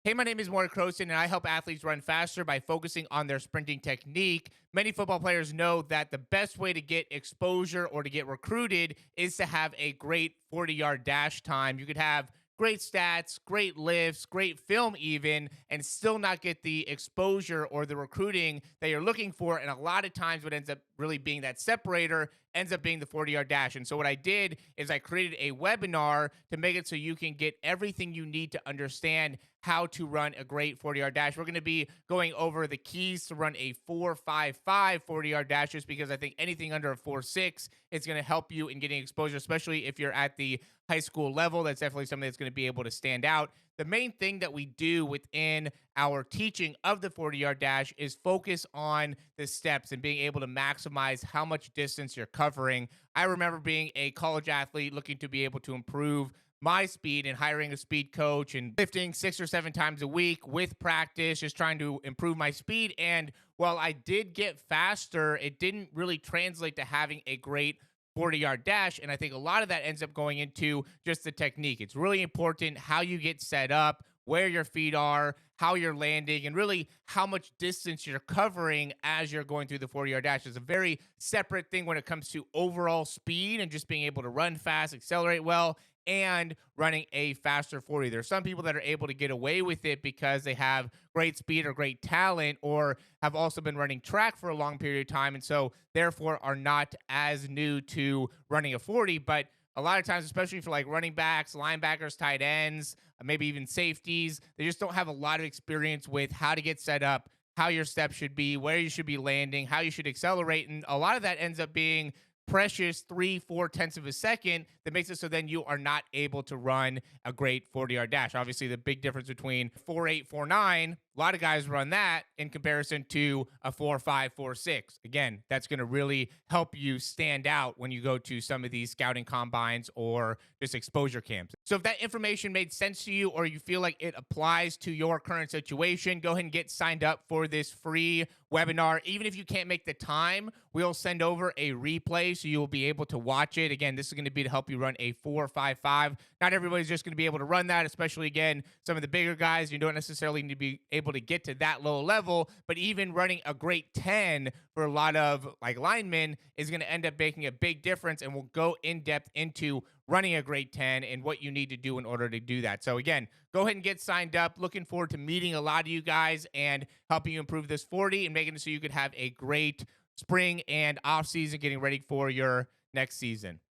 Hey, my name is Maury Croson, and I help athletes run faster by focusing on their sprinting technique. Many football players know that the best way to get exposure or to get recruited is to have a great 40-yard dash time. You could have great stats, great lifts, great film, even, and still not get the exposure or the recruiting that you're looking for. And a lot of times, what ends up really being that separator ends up being the 40-yard dash. And so, what I did is I created a webinar to make it so you can get everything you need to understand how to run a great 40-yard dash. We're going to be going over the keys to run a 4.55 40-yard dash, just because I think anything under a 4.6 is going to help you in getting exposure, especially if you're at the high school level. That's definitely something that's going to be able to stand out. The main thing that we do within our teaching of the 40-yard dash is focus on the steps and being able to maximize how much distance you're covering. I remember being a college athlete looking to be able to improve my speed and hiring a speed coach and lifting 6 or 7 times a week with practice, just trying to improve my speed. And while I did get faster, it didn't really translate to having a great 40-yard dash. And I think a lot of that ends up going into just the technique. It's really important how you get set up, where your feet are, how you're landing, and really how much distance you're covering as you're going through the 40-yard dash. It's a very separate thing when it comes to overall speed and just being able to run fast, accelerate well, and running a faster 40. There's some people that are able to get away with it because they have great speed or great talent, or have also been running track for a long period of time, and so therefore are not as new to running a 40. But a lot of times, especially for like running backs, linebackers, tight ends, maybe even safeties, they just don't have a lot of experience with how to get set up, how your steps should be, where you should be landing, how you should accelerate. And a lot of that ends up being precious 3/4 of a second that makes it so then you are not able to run a great 40-yard dash. Obviously, the big difference between 4.8, 4.9, a lot of guys run that in comparison to a 4.5, 4.6. Again, that's going to really help you stand out when you go to some of these scouting combines or just exposure camps. So if that information made sense to you, or you feel like it applies to your current situation, go ahead and get signed up for this free webinar. Even if you can't make the time, we'll send over a replay so you will be able to watch it. Again, this is going to be to help you run a 4.55. Not everybody's just going to be able to run that, especially, again, some of the bigger guys. You don't necessarily need to be able to get to that low level, but even running a great 10 for a lot of like linemen is going to end up making a big difference. And we'll go in depth into running a great 10 and what you need to do in order to do that. So again, go ahead and get signed up. Looking forward to meeting a lot of you guys and helping you improve this 40 and making it so you could have a great spring and off season, getting ready for your next season.